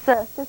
access.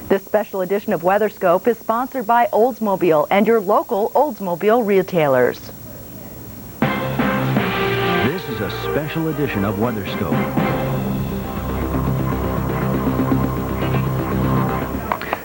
This special edition of WeatherScope is sponsored by Oldsmobile and your local Oldsmobile retailers. This is a special edition of WeatherScope.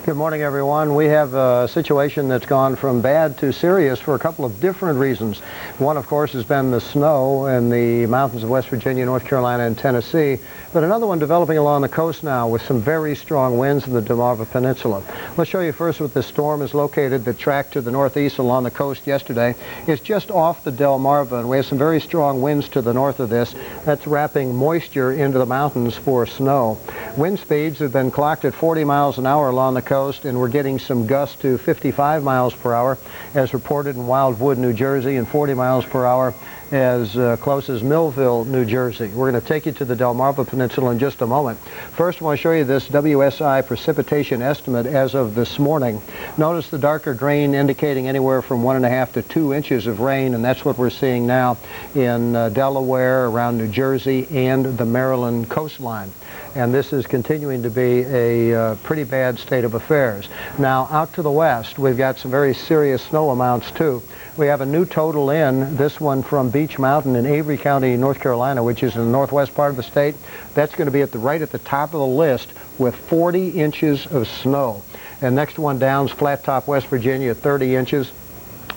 Good morning, everyone. We have a situation that's gone from bad to serious for a couple of different reasons. One, of course, has been the snow in the mountains of West Virginia, North Carolina, and Tennessee, but another one developing along the coast now with some very strong winds in the Delmarva Peninsula. Let's show you first what this storm is located. The track to the northeast along the coast yesterday is just off the Delmarva, and we have some very strong winds to the north of this. That's wrapping moisture into the mountains for snow. Wind speeds have been clocked at 40 miles an hour along the coast, and we're getting some gusts to 55 miles per hour as reported in Wildwood, New Jersey, and 40 miles per hour as close as Millville, New Jersey. We're going to take you to the Delmarva Peninsula in just a moment. First, I want to show you this WSI precipitation estimate as of this morning. Notice the darker green indicating anywhere from 1.5 to 2 inches of rain, and that's what we're seeing now in Delaware, around New Jersey, and the Maryland coastline. And this is continuing to be a pretty bad state of affairs. Now, out to the west, we've got some very serious snow amounts, too. We have a new total in, this one from Beech Mountain in Avery County, North Carolina, which is in the northwest part of the state. That's going to be right at the top of the list with 40 inches of snow. And next one down is Flat Top, West Virginia, 30 inches.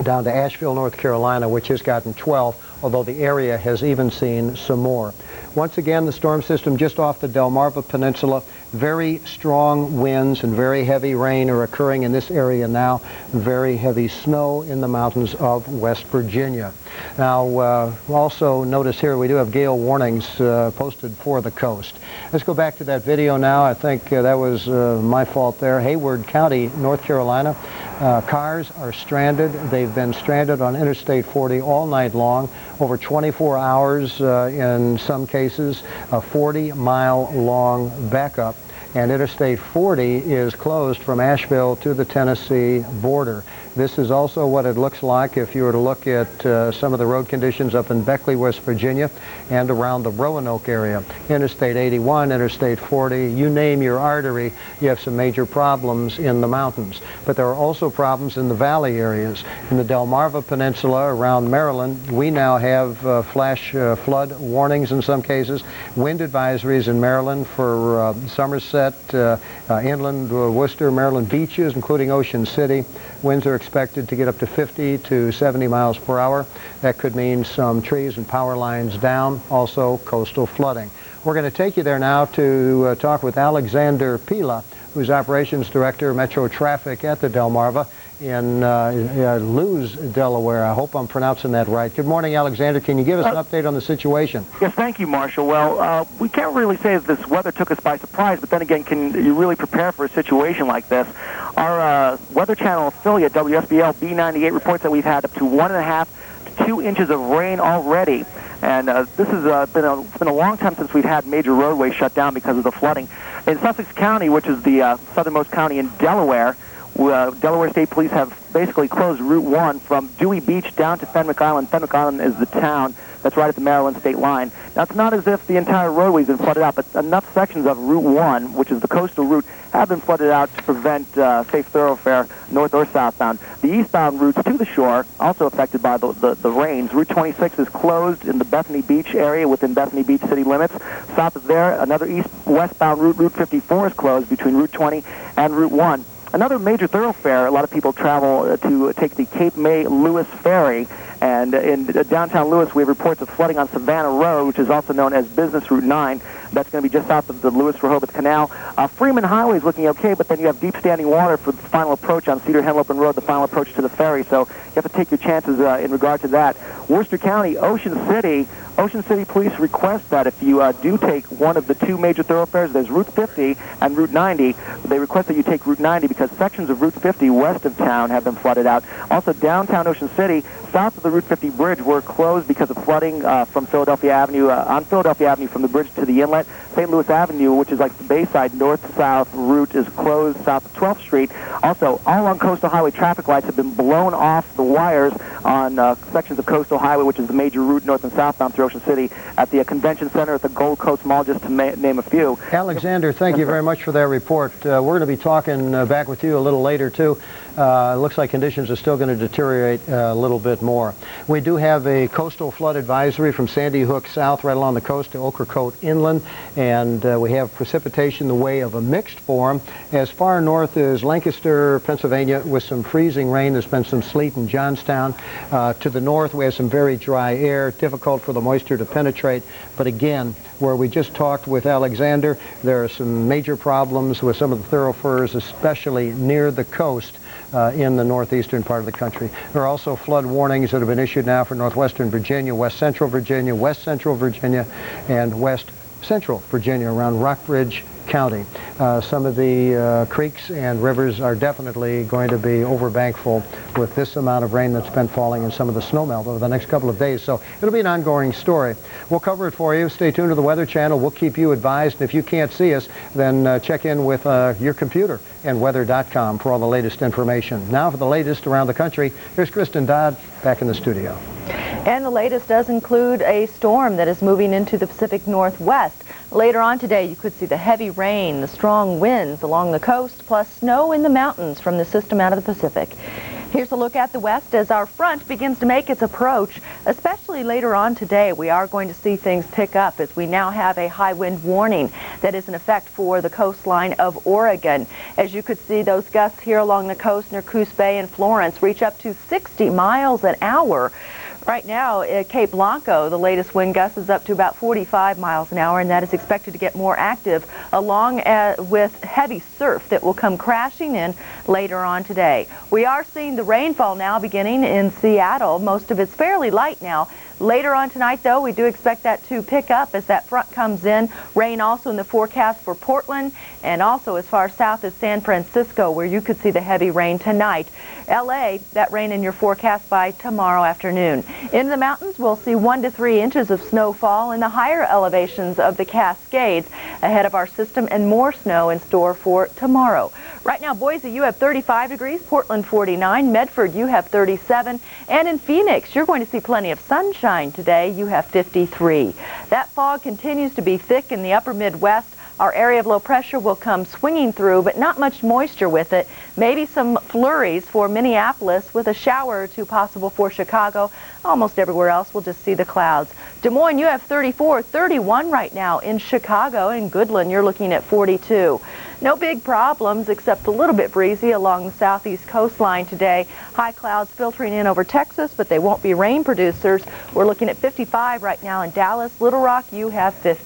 Down to Asheville, North Carolina, which has gotten 12, although the area has even seen some more. Once again, the storm system just off the Delmarva Peninsula. Very strong winds and very heavy rain are occurring in this area now. Very heavy snow in the mountains of West Virginia. Now, also notice here we do have gale warnings posted for the coast. Let's go back to that video now. I think that was my fault there. Hayward County, North Carolina. Cars are stranded. They've been stranded on Interstate 40 all night long, over 24 hours in some cases, a 40-mile-long backup. And Interstate 40 is closed from Asheville to the Tennessee border. This is also what it looks like if you were to look at some of the road conditions up in Beckley, West Virginia, and around the Roanoke area. Interstate 81, Interstate 40, you name your artery, you have some major problems in the mountains. But there are also problems in the valley areas. In the Delmarva Peninsula around Maryland, we now have flash flood warnings in some cases, wind advisories in Maryland for Somerset, inland, Worcester, Maryland beaches, including Ocean City. Winds are expected to get up to 50 to 70 miles per hour. That could mean some trees and power lines down, also coastal flooding. We're going to take you there now to talk with Alexander Pila, who's Operations Director, Metro Traffic at the Delmarva in Lewes, Delaware. I hope I'm pronouncing that right. Good morning, Alexander. Can you give us an update on the situation? Yes, thank you, Marshall. Well, we can't really say that this weather took us by surprise, but then again, can you really prepare for a situation like this? Our Weather Channel affiliate, WSBL B98, reports that we've had up to 1.5 to 2 inches of rain already. And this has been a long time since we've had major roadways shut down because of the flooding. In Sussex County, which is the southernmost county in Delaware, Delaware State Police have basically closed Route 1 from Dewey Beach down to Fenwick Island. Fenwick Island is the town that's right at the Maryland state line. Now, it's not as if the entire roadway's been flooded out, but enough sections of Route 1, which is the coastal route, have been flooded out to prevent safe thoroughfare north or southbound. The eastbound routes to the shore, also affected by the rains. Route 26 is closed in the Bethany Beach area within Bethany Beach city limits. South of there, another east-westbound route, Route 54, is closed between Route 20 and Route 1. Another major thoroughfare, a lot of people travel to take the Cape May Lewis Ferry, and in downtown Lewis we have reports of flooding on Savannah Road, which is also known as Business Route 9. That's going to be just south of the Lewis-Rehoboth Canal. Freeman Highway is looking okay, but then you have deep standing water for the final approach on Cedar Henlopen Road, the final approach to the ferry, so you have to take your chances in regard to that. Worcester County, Ocean City Police request that if you do take one of the two major thoroughfares, there's Route 50 and Route 90, they request that you take Route 90 because sections of Route 50 west of town have been flooded out. Also, downtown Ocean City, south of the Route 50 bridge, were closed because of flooding from Philadelphia Avenue, on Philadelphia Avenue from the bridge to the inlet. St. Louis Avenue, which is like the Bayside north-south route, is closed south of 12th Street. Also, all along Coastal Highway, traffic lights have been blown off the wires on sections of Coastal Highway, which is the major route north and southbound through Ocean City, at the Convention Center, at the Gold Coast Mall, just to name a few. Alexander, thank you very much for that report. We're going to be talking back with you a little later, too. It looks like conditions are still going to deteriorate a little bit more. We do have a coastal flood advisory from Sandy Hook south right along the coast to Ocracoke inland, and we have precipitation the way of a mixed form as far north as Lancaster, Pennsylvania, with some freezing rain. There's been some sleet in Johnstown. To the north, we have some very dry air, difficult for the moisture to penetrate. But again, where we just talked with Alexander, there are some major problems with some of the thoroughfares, especially near the coast in the northeastern part of the country. There are also flood warnings that have been issued now for northwestern Virginia, west central Virginia, and west central Virginia around Rockbridge County. Some of the creeks and rivers are definitely going to be overbankful with this amount of rain that's been falling and some of the snowmelt over the next couple of days. So it'll be an ongoing story. We'll cover it for you. Stay tuned to the Weather Channel. We'll keep you advised. And if you can't see us, then check in with your computer and weather.com for all the latest information. Now for the latest around the country, here's Kristen Dodd back in the studio. And the latest does include a storm that is moving into the Pacific Northwest. Later on today, you could see the heavy rain, the strong winds along the coast, plus snow in the mountains from the system out of the Pacific. Here's a look at the west as our front begins to make its approach. Especially later on today, we are going to see things pick up as we now have a high wind warning that is in effect for the coastline of Oregon. As you could see, those gusts here along the coast near Coos Bay and Florence reach up to 60 miles an hour. Right now at Cape Blanco, the latest wind gust is up to about 45 miles an hour, and that is expected to get more active along with heavy surf that will come crashing in later on today. We are seeing the rainfall now beginning in Seattle. Most of it's fairly light now. Later on tonight, though, we do expect that to pick up as that front comes in. Rain also in the forecast for Portland and also as far south as San Francisco, where you could see the heavy rain tonight. LA, that rain in your forecast by tomorrow afternoon. In the mountains, we'll see 1 to 3 inches of snowfall in the higher elevations of the Cascades ahead of our system, and more snow in store for tomorrow. Right now, Boise, you have 35 degrees, Portland 49, Medford, you have 37, and in Phoenix, you're going to see plenty of sunshine today. You have 53. That fog continues to be thick in the upper Midwest. Our area of low pressure will come swinging through, but not much moisture with it. Maybe some flurries for Minneapolis with a shower or two possible for Chicago. Almost everywhere else we'll just see the clouds. Des Moines, you have 34, 31 right now in Chicago. In Goodland, you're looking at 42. No big problems except a little bit breezy along the southeast coastline today. High clouds filtering in over Texas, but they won't be rain producers. We're looking at 55 right now in Dallas. Little Rock, you have 50.